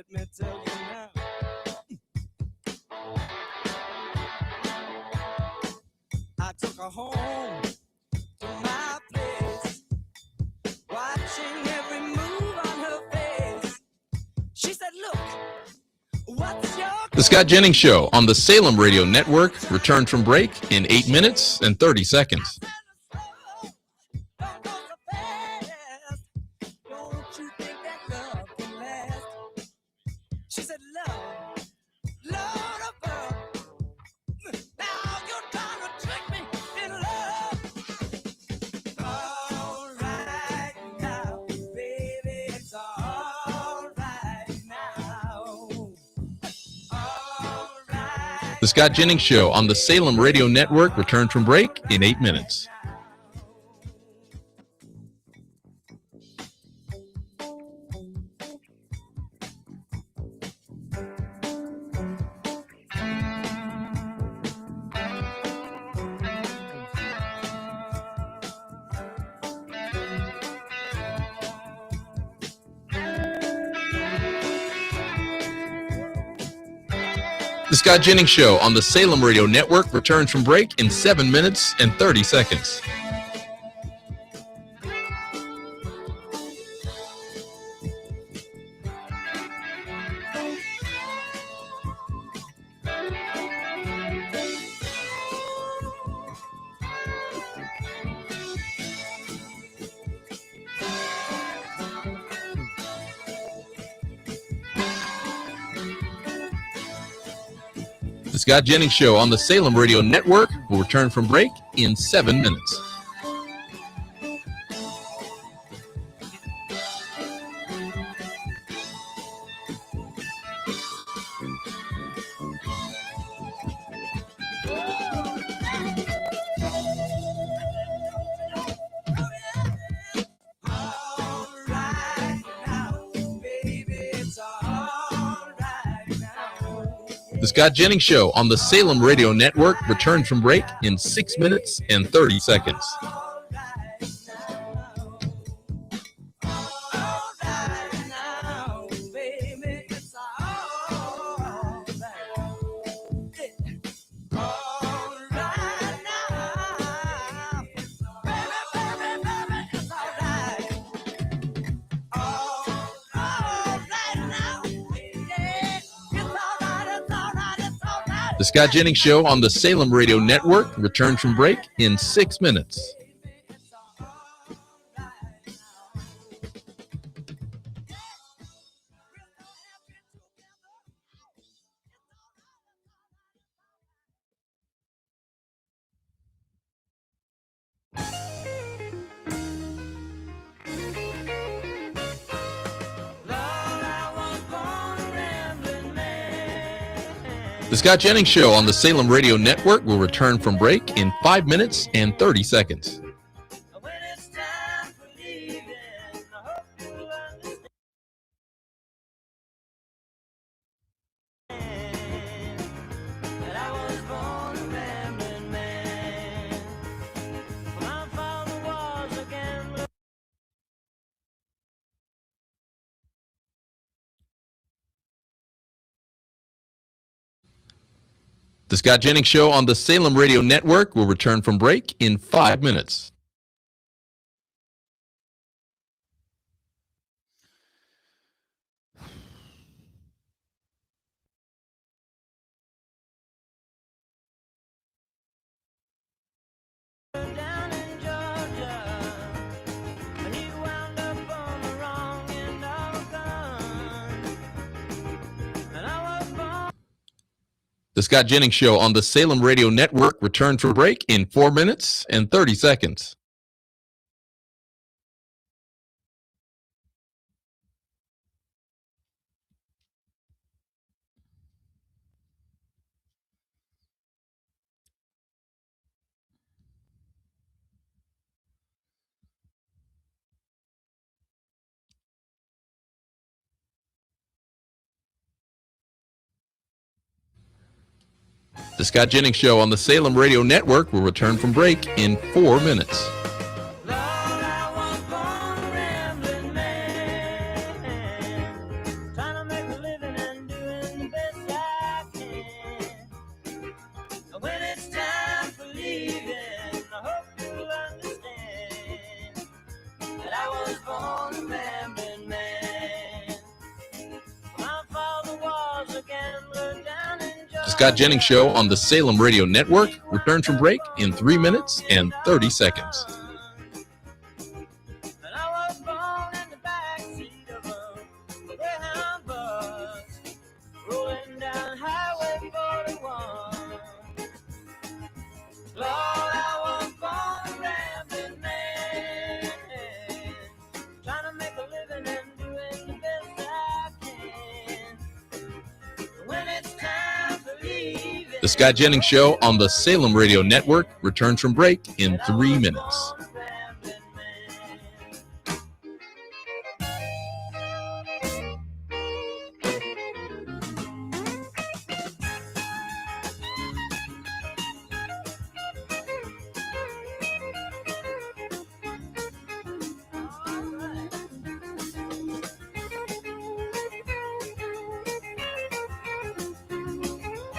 let me tell you now. I took her home to my place, watching every move on her face. She said, look, what's your... The Scott Jennings Show on the Salem Radio Network returns from break in 8 minutes and 30 seconds. She said, love, Lord above. Now you're trying to trick me in love. All right now, baby, it's all right now. All right. The Scott Jennings Show on the Salem Radio Network returns from break in 8 minutes. The Scott Jennings Show on the Salem Radio Network returns from break in 7 minutes and 30 seconds. The Scott Jennings Show on the Salem Radio Network will return from break in 7 minutes. The Scott Jennings Show on the Salem Radio Network returns from break in 6 minutes and 30 seconds. The Scott Jennings Show on the Salem Radio Network returns from break in 6 minutes. The Scott Jennings Show on the Salem Radio Network will return from break in 5 minutes and 30 seconds. The Scott Jennings Show on the Salem Radio Network will return from break in 5 minutes. The Scott Jennings Show on the Salem Radio Network returns from break in 4 minutes and 30 seconds. The Scott Jennings Show on the Salem Radio Network will return from break in 4 minutes. I was born a rambling man, trying to make a living The Scott Jennings Show on the Salem Radio Network returns from break in 3 minutes and 30 seconds. And I was born in the backseat of a Greyhound bus, rolling down Highway 41. Lord, I was born a rambling man, trying to make a living and doing the best I can. When it's time to leave, The Scott Jennings Show on the Salem Radio Network returns from break in 3 minutes.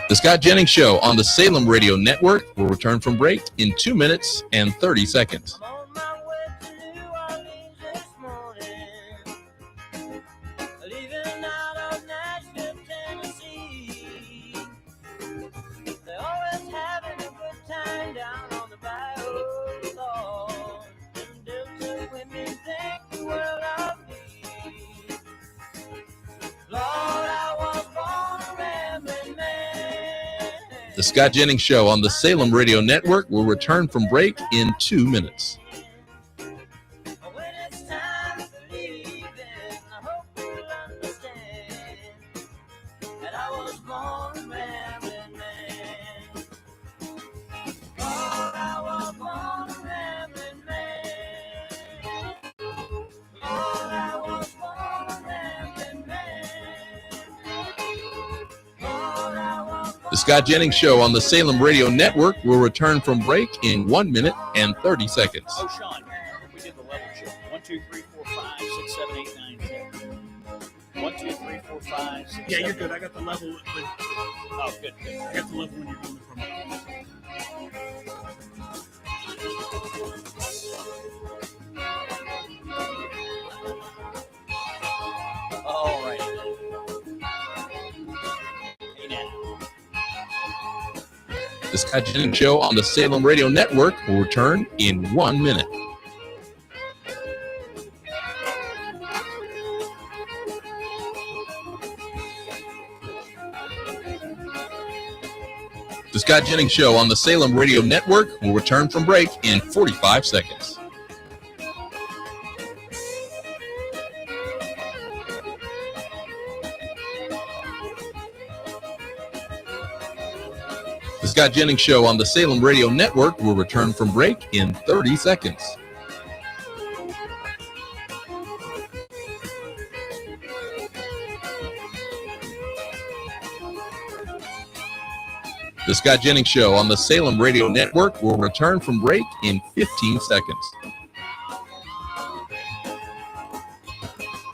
The Scott Jennings Show on the Salem Radio Network will return from break in 2 minutes and 30 seconds. I'm on my way to New Orleans this morning, leaving out of Nashville, Tennessee. They're always having a good time down on the bayou, Lord. And Delta women think the world of me. Lord, I was born a rambling man. The Scott Jennings Show on the Salem Radio Network will return from break in 2 minutes. When it's time to leave, then I hope you'll understand that I was born a rambling man. Lord, I was born a rambling man. Lord, I was born a rambling man. Lord, I was born. The Scott Jennings Show on the Salem Radio Network will return from break in 1 minute and 30 seconds. Oh, Sean, we did the level show. 1, 2, 3, 4, 5, 6, 7, 8, 9, 10. 1, 2, 3, 4, 5, 6, Yeah, 7, you're good. I got the level. Oh, good. I got the level when you're doing the promotion. All right. Hey, now. The Scott Jennings Show on the Salem Radio Network will return in 1 minute. The Scott Jennings Show on the Salem Radio Network will return from break in 45 seconds. The Scott Jennings Show on the Salem Radio Network will return from break in 30 seconds. The Scott Jennings Show on the Salem Radio Network will return from break in 15 seconds.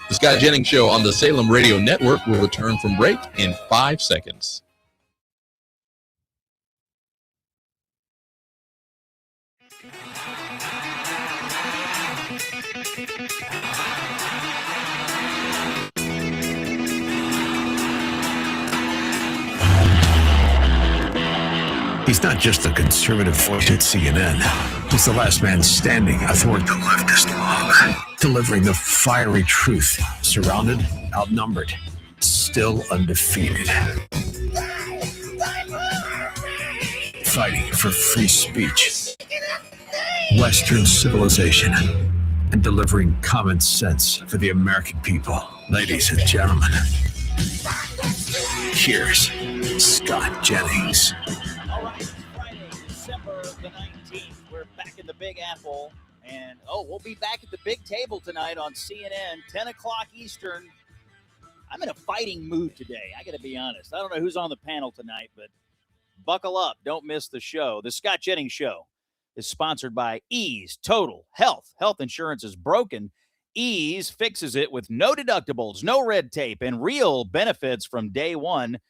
The Scott Jennings Show on the Salem Radio Network will return from break in 5 seconds. He's not just a conservative voice at CNN. He's the last man standing athwart the leftist mob, delivering the fiery truth, surrounded, outnumbered, still undefeated. Fighting for free speech, Western civilization, and delivering common sense for the American people. Ladies and gentlemen, here's Scott Jennings. All right, Friday, December the 19th. We're back in the Big Apple. And, we'll be back at the big table tonight on CNN, 10 o'clock Eastern. I'm in a fighting mood today. I got to be honest. I don't know who's on the panel tonight, but buckle up. Don't miss the show. The Scott Jennings Show is sponsored by Ease Total Health. Health insurance is broken. Ease fixes it with no deductibles, no red tape, and real benefits from day one.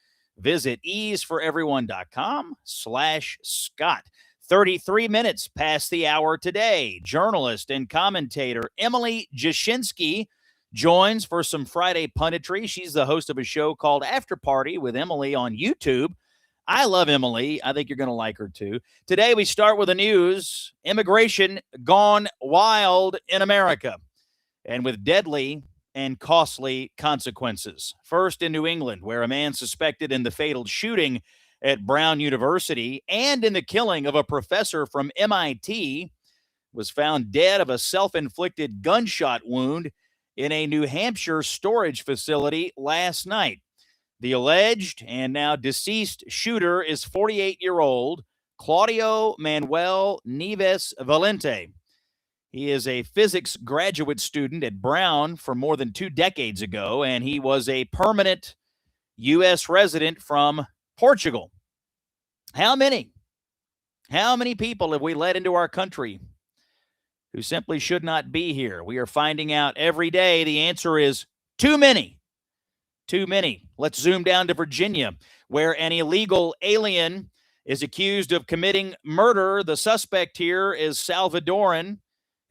Visit easeforeveryone.com/Scott. 33 minutes past the hour today. Journalist and commentator Emily Jashinsky joins for some Friday punditry. She's the host of a show called After Party with Emily on YouTube. I love Emily. I think you're going to like her too. Today we start with the news. Immigration gone wild in America, and with deadly and costly consequences. First in New England, where a man suspected in the fatal shooting at Brown University and in the killing of a professor from MIT was found dead of a self-inflicted gunshot wound in a New Hampshire storage facility last night. The alleged and now deceased shooter is 48-year-old Claudio Manuel Nieves Valente. He is a physics graduate student at Brown from more than 2 decades ago, and he was a permanent U.S. resident from Portugal. How many people have we let into our country who simply should not be here? We are finding out every day. The answer is too many. Too many. Let's zoom down to Virginia, where an illegal alien is accused of committing murder. The suspect here is Salvadoran,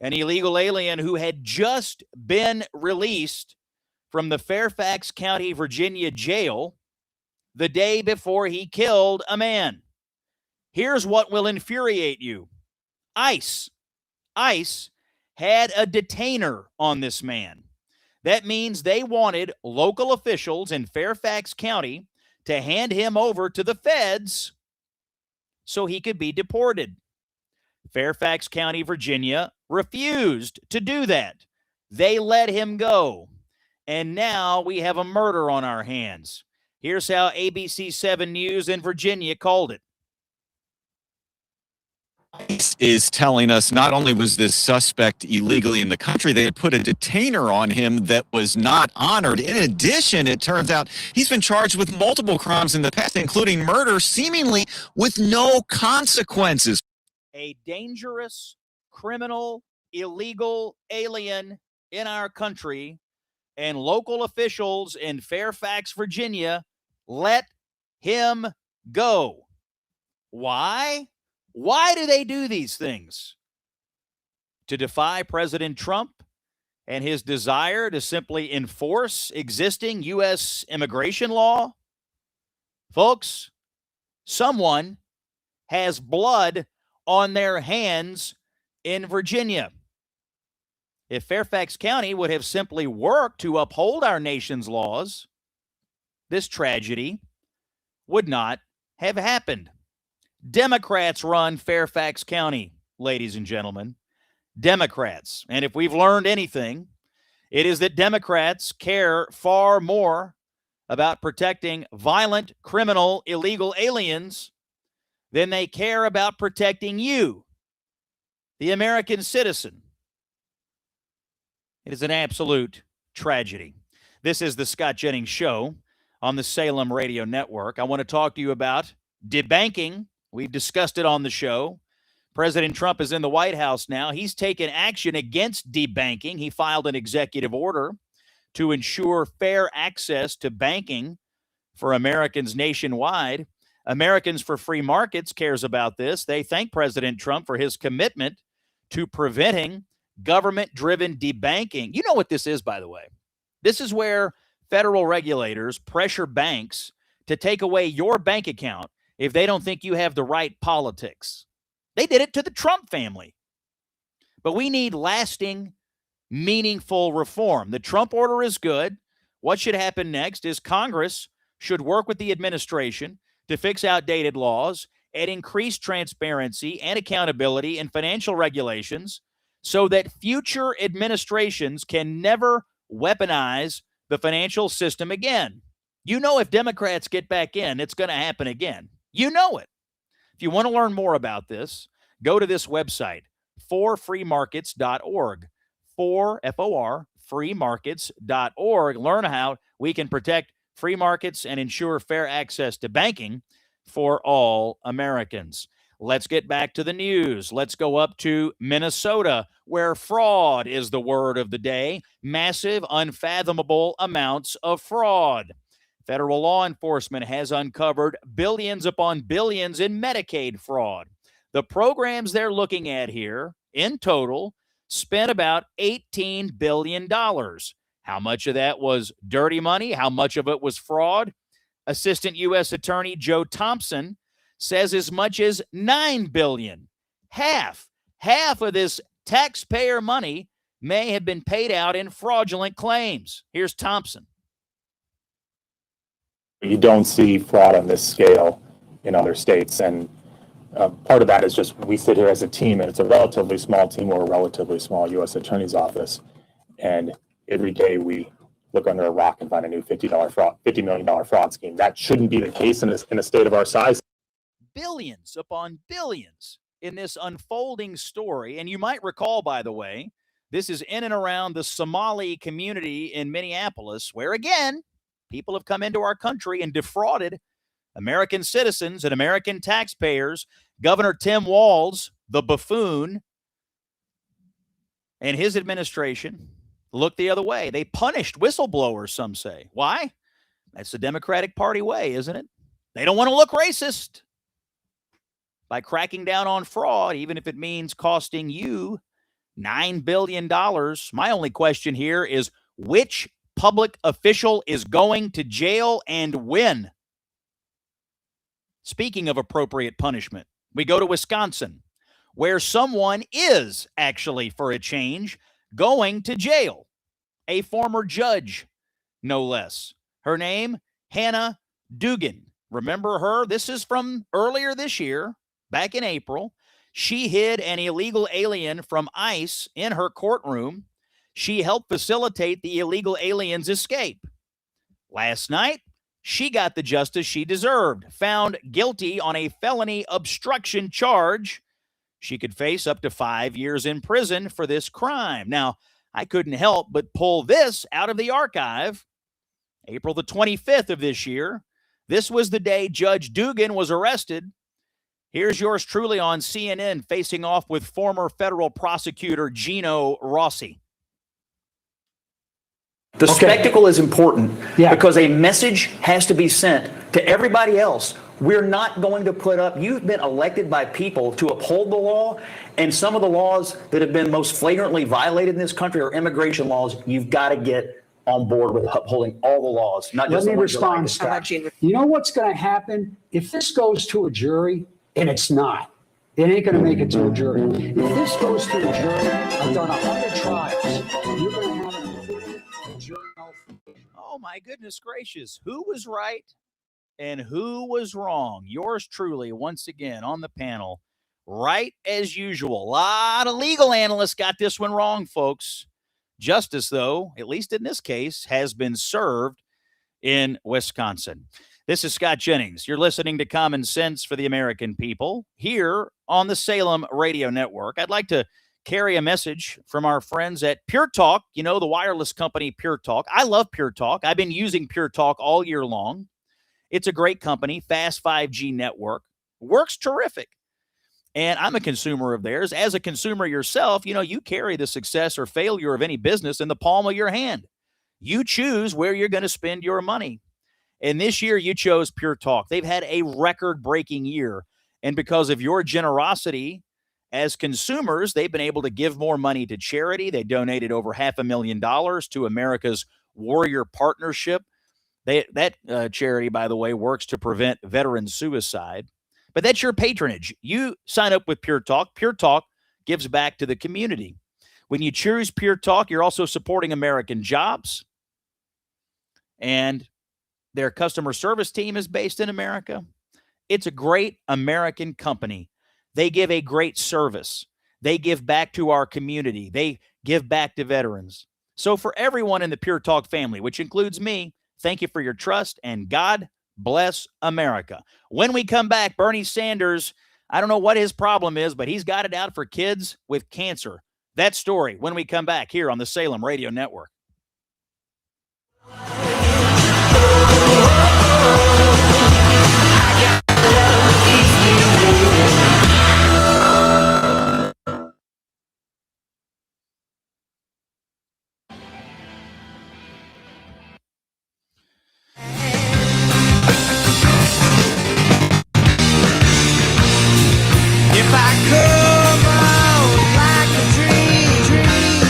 an illegal alien who had just been released from the Fairfax County, Virginia jail the day before he killed a man. Here's what will infuriate you. ICE had a detainer on this man. That means they wanted local officials in Fairfax County to hand him over to the feds so he could be deported. Fairfax County, Virginia refused to do that. They let him go. And now we have a murder on our hands. Here's how ABC 7 News in Virginia called it. ICE is telling us not only was this suspect illegally in the country, they had put a detainer on him that was not honored. In addition, it turns out he's been charged with multiple crimes in the past, including murder, seemingly with no consequences. A dangerous, criminal, illegal alien in our country, and local officials in Fairfax, Virginia, let him go. Why? Why do they do these things? To defy President Trump and his desire to simply enforce existing U.S. immigration law? Folks, someone has blood on their hands in Virginia. If Fairfax County would have simply worked to uphold our nation's laws, this tragedy would not have happened. Democrats run Fairfax County, ladies and gentlemen. Democrats. And if we've learned anything, it is that Democrats care far more about protecting violent, criminal, illegal aliens than they care about protecting you, the American citizen. It is an absolute tragedy. This is the Scott Jennings Show on the Salem Radio Network. I want to talk to you about debanking. We've discussed it on the show. President Trump is in the White House now. He's taken action against debanking. He filed an executive order to ensure fair access to banking for Americans nationwide. Americans for Free Markets cares about this. They thank President Trump for his commitment to preventing government-driven debanking. You know what this is, by the way. This is where federal regulators pressure banks to take away your bank account if they don't think you have the right politics. They did it to the Trump family. But we need lasting, meaningful reform. The Trump order is good. What should happen next is Congress should work with the administration to fix outdated laws and increase transparency and accountability in financial regulations so that future administrations can never weaponize the financial system again. You know, if Democrats get back in, it's going to happen again. You know it. If you want to learn more about this, go to this website, forfreemarkets.org, F-O-R, freemarkets.org. Learn how we can protect free markets and ensure fair access to banking for all Americans. Let's get back to the news. Let's go up to Minnesota, where fraud is the word of the day. Massive, unfathomable amounts of fraud. Federal law enforcement has uncovered billions upon billions in Medicaid fraud. The programs they're looking at here, in total, spent about $18 billion. How much of that was dirty money? How much of it was fraud? Assistant U.S. Attorney Joe Thompson says as much as $9 billion, half of this taxpayer money may have been paid out in fraudulent claims. Here's Thompson. You don't see fraud on this scale in other states, and part of that is just we sit here as a team, and it's a relatively small team or a relatively small U.S. Attorney's Office, and every day we look under a rock and find a new $50 million fraud scheme. That shouldn't be the case in a state of our size. Billions upon billions in this unfolding story, and you might recall, by the way, this is in and around the Somali community in Minneapolis, where, again, people have come into our country and defrauded American citizens and American taxpayers. Governor Tim Walz, the buffoon, and his administration looked the other way. They punished whistleblowers, some say. Why? That's the Democratic Party way, isn't it? They don't want to look racist. By cracking down on fraud, even if it means costing you $9 billion. My only question here is which public official is going to jail and when? Speaking of appropriate punishment, we go to Wisconsin, where someone is actually, for a change, going to jail. A former judge, no less. Her name, Hannah Dugan. Remember her? This is from earlier this year, back in April. She hid an illegal alien from ICE in her courtroom. She helped facilitate the illegal alien's escape. Last night, she got the justice she deserved, found guilty on a felony obstruction charge. She could face up to 5 years in prison for this crime. Now, I couldn't help but pull this out of the archive. April the 25th of this year. This was the day Judge Dugan was arrested. Here's yours truly on CNN facing off with former federal prosecutor Gino Rossi. The spectacle is important because a message has to be sent to everybody else. We're not going to put up, you've been elected by people to uphold the law, and some of the laws that have been most flagrantly violated in this country are immigration laws. You've got to get on board with upholding all the laws, not just Let the me ones you like. respond, Scott. You know what's going to happen? If this goes to a jury, and it's not, it ain't going to make it to a jury. If this goes to a jury, I've done 100 trials. You're going to have a jury. Oh, my goodness gracious. Who was right and who was wrong? Yours truly, once again, on the panel, right as usual. A lot of legal analysts got this one wrong, folks. Justice, though, at least in this case, has been served in Wisconsin. This is Scott Jennings. You're listening to Common Sense for the American People here on the Salem Radio Network. I'd like to carry a message from our friends at Pure Talk. You know, the wireless company Pure Talk. I love Pure Talk. I've been using Pure Talk all year long. It's a great company, fast 5G network. Works terrific. And I'm a consumer of theirs. As a consumer yourself, you know, you carry the success or failure of any business in the palm of your hand. You choose where you're going to spend your money. And this year you chose Pure Talk. They've had a record-breaking year. And because of your generosity as consumers, they've been able to give more money to charity. They donated over $500,000 to America's Warrior Partnership. That charity, by the way, works to prevent veteran suicide. But that's your patronage. You sign up with Pure Talk. Pure Talk gives back to the community. When you choose Pure Talk, you're also supporting American jobs. And their customer service team is based in America. It's a great American company. They give a great service. They give back to our community. They give back to veterans. So for everyone in the Pure Talk family, which includes me, thank you for your trust, and God bless America. When we come back, Bernie Sanders, I don't know what his problem is, but he's got it out for kids with cancer. That story when we come back here on the Salem Radio Network. If I come out like a dream,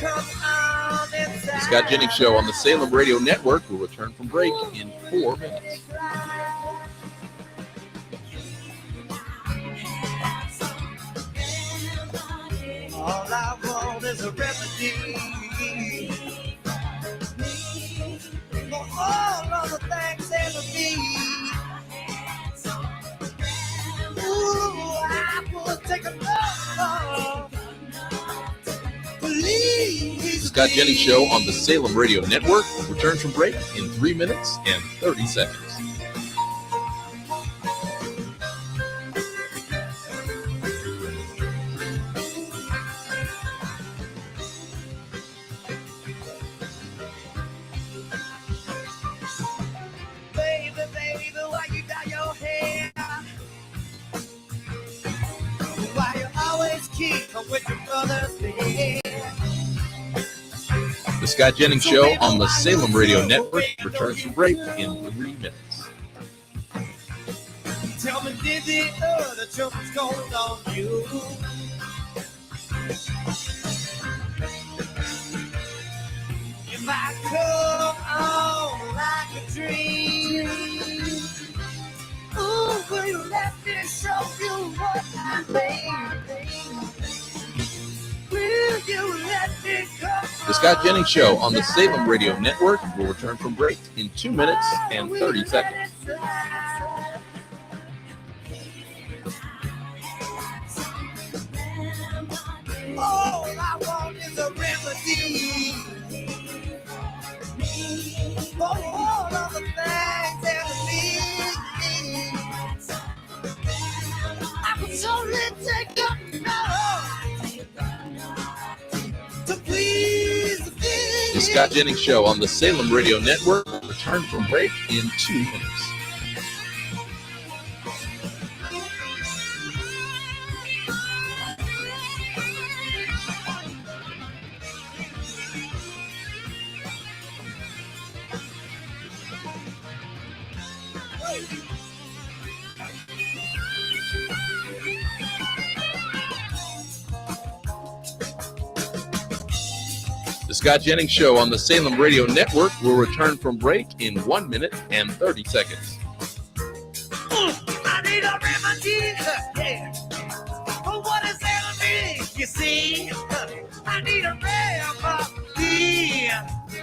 The Scott Jennings Show on the Salem Radio Network will return from break in 4 minutes. All I want is a remedy for all of the things ever be. Ooh, I would take a look. The Scott Jennings Show on the Salem Radio Network will return from break in 3 minutes and 30 seconds. Baby, why you dye your hair? Why you always keep with your brother's bed? The Scott Jennings Show on the Salem Radio Network returns from break in 3 minutes. Tell me, did the other jumpers going on you? If I come on like a dream, ooh, will you let me show you what I mean? Will you let me come? The Scott Jennings Show on the Salem Radio Network will return from break in 2 minutes and 30 seconds. All I want is a remedy for all of the things that me. I could surely take up to please The Scott Jennings Show on the Salem Radio Network will return from break in 2 minutes. The Scott Jennings Show on the Salem Radio Network will return from break in 1 minute and 30 seconds. I need a remedy, yeah. For what is enemy, you see? I need a remedy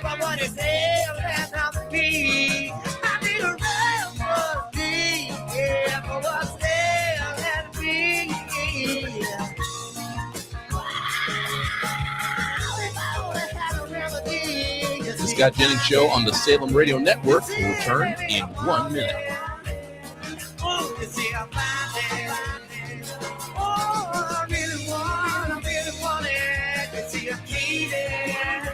for what is enemy. I need a remedy, yeah, for what's enemy. The Scott Jennings Show on the Salem Radio Network will return in 1 minute. You see, I'm finding. Oh, I really want it. You see, I'm needing.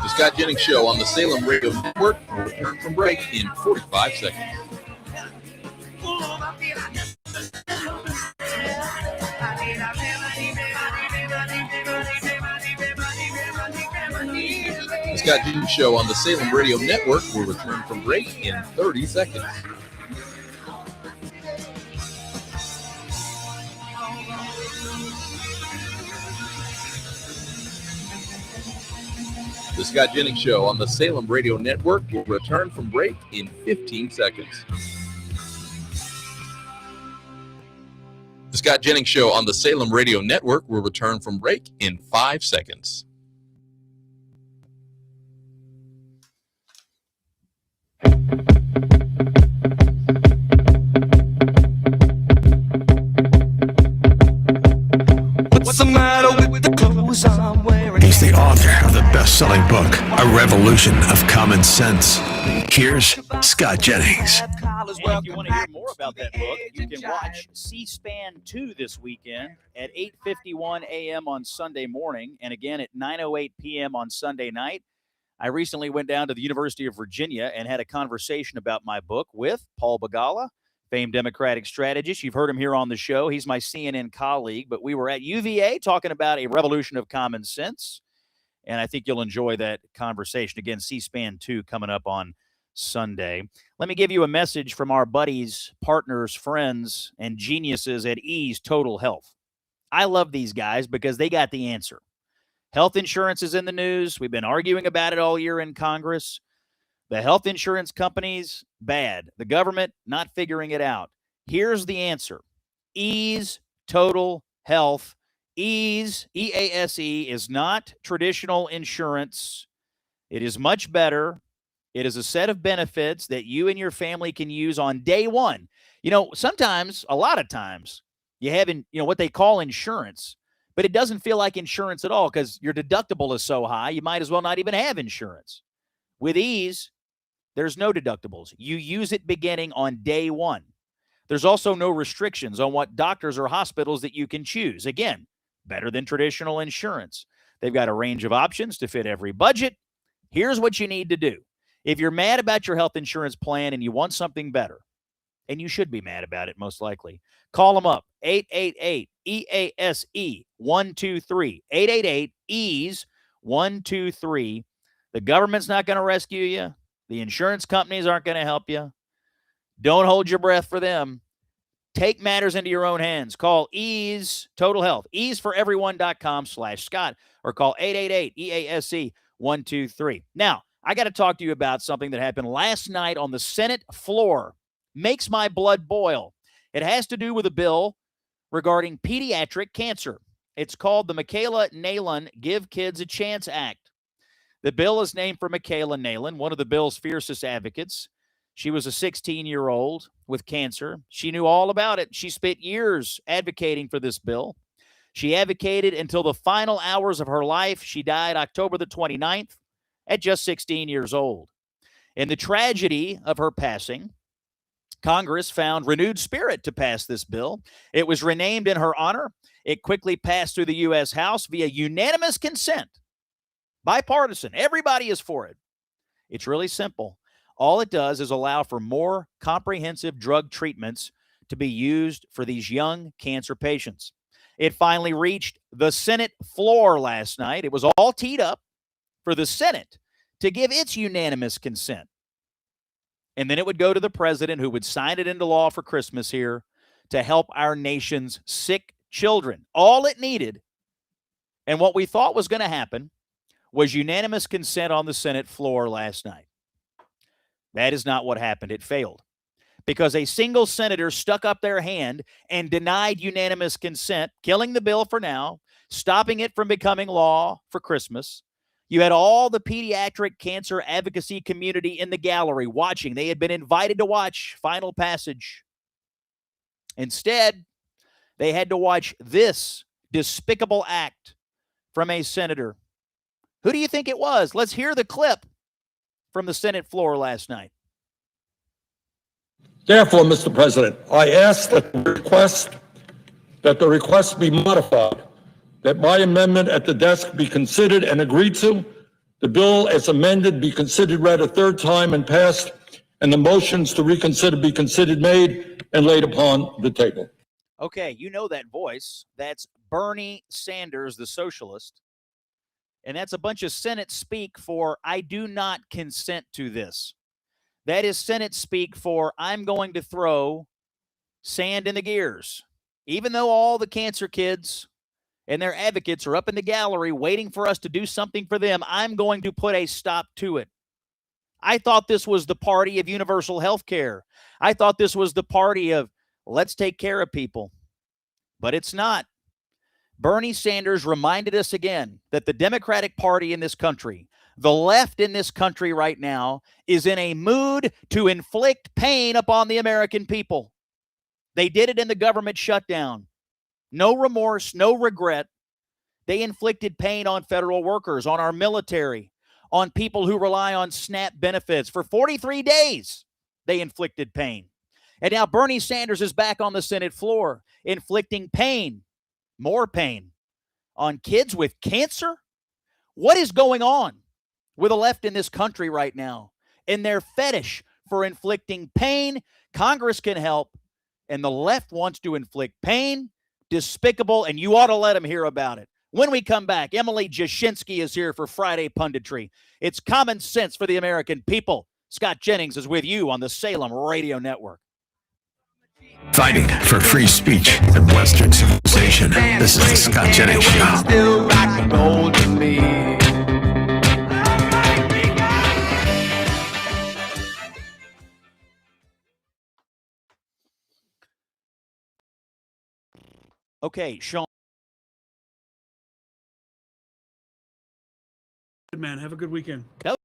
The Scott Jennings Show on the Salem Radio Network will return from break in 45 seconds. The Scott Jennings Show on the Salem Radio Network will return from break in 30 seconds. The Scott Jennings Show on the Salem Radio Network will return from break in 15 seconds. The Scott Jennings Show on the Salem Radio Network will return from break in 5 seconds. What's the matter with the clothes I'm wearing? He's the author of the best-selling book, A Revolution of Common Sense. Here's Scott Jennings. And if you want to hear more about that book, you can watch C-SPAN 2 this weekend at 8:51 a.m. on Sunday morning and again at 9:08 p.m. on Sunday night. I recently went down to the University of Virginia and had a conversation about my book with Paul Begala, famed Democratic strategist. You've heard him here on the show. He's my CNN colleague, but we were at UVA talking about A Revolution of Common Sense, and I think you'll enjoy that conversation. Again, C-SPAN 2 coming up on Sunday. Let me give you a message from our buddies, partners, friends, and geniuses at Ease Total Health. I love these guys because they got the answer. Health insurance is in the news. We've been arguing about it all year in Congress. The health insurance companies, bad. The government, not figuring it out. Here's the answer. Ease Total Health. Ease, EASE, is not traditional insurance. It is much better. It is a set of benefits that you and your family can use on day one. You know, sometimes, a lot of times, you have what they call insurance, but it doesn't feel like insurance at all because your deductible is so high, you might as well not even have insurance. With Ease, there's no deductibles. You use it beginning on day one. There's also no restrictions on what doctors or hospitals that you can choose. Again, better than traditional insurance. They've got a range of options to fit every budget. Here's what you need to do. If you're mad about your health insurance plan and you want something better, and you should be mad about it most likely, call them up, 888-EASE-123, 888-EASE-123. The government's not going to rescue you. The insurance companies aren't going to help you. Don't hold your breath for them. Take matters into your own hands. Call Ease Total Health, easeforeveryone.com/Scott, or call 888-EASE-123. Now, I got to talk to you about something that happened last night on the Senate floor. Makes my blood boil. It has to do with a bill regarding pediatric cancer. It's called the Michaela Nalen Give Kids a Chance Act. The bill is named for Michaela Nalen, one of the bill's fiercest advocates. She was a 16-year-old with cancer. She knew all about it. She spent years advocating for this bill. She advocated until the final hours of her life. She died October the 29th at just 16 years old. In the tragedy of her passing, Congress found renewed spirit to pass this bill. It was renamed in her honor. It quickly passed through the U.S. House via unanimous consent. Bipartisan. Everybody is for it. It's really simple. All it does is allow for more comprehensive drug treatments to be used for these young cancer patients. It finally reached the Senate floor last night. It was all teed up for the Senate to give its unanimous consent. And then it would go to the president, who would sign it into law for Christmas here to help our nation's sick children. All it needed, and what we thought was going to happen, was unanimous consent on the Senate floor last night. That is not what happened. It failed because a single senator stuck up their hand and denied unanimous consent, killing the bill for now, stopping it from becoming law for Christmas. You had all the pediatric cancer advocacy community in the gallery watching. They had been invited to watch final passage. Instead, they had to watch this despicable act from a senator. Who do you think it was? Let's hear the clip from the Senate floor last night. Therefore, Mr. President, I ask that the request be modified, that my amendment at the desk be considered and agreed to, the bill as amended be considered read a third time and passed, and the motions to reconsider be considered made and laid upon the table. Okay, you know that voice. That's Bernie Sanders, the socialist. And that's a bunch of Senate speak for, I do not consent to this. That is Senate speak for, I'm going to throw sand in the gears. Even though all the cancer kids and their advocates are up in the gallery waiting for us to do something for them, I'm going to put a stop to it. I thought this was the party of universal health care. I thought this was the party of let's take care of people. But it's not. Bernie Sanders reminded us again that the Democratic Party in this country, the left in this country right now, is in a mood to inflict pain upon the American people. They did it in the government shutdown. No remorse, no regret. They inflicted pain on federal workers, on our military, on people who rely on SNAP benefits. For 43 days, they inflicted pain. And now Bernie Sanders is back on the Senate floor, inflicting pain, more pain, on kids with cancer? What is going on with the left in this country right now? And their fetish for inflicting pain, Congress can help, and the left wants to inflict pain. Despicable, and you ought to let them hear about it. When we come back, Emily Jashinsky is here for Friday Punditry. It's common sense for the American people. Scott Jennings is with you on the Salem Radio Network. Fighting for free speech and Western civilization. This is the Scott Jennings Show. Still rock gold to me. Okay, Sean. Good man. Have a good weekend. That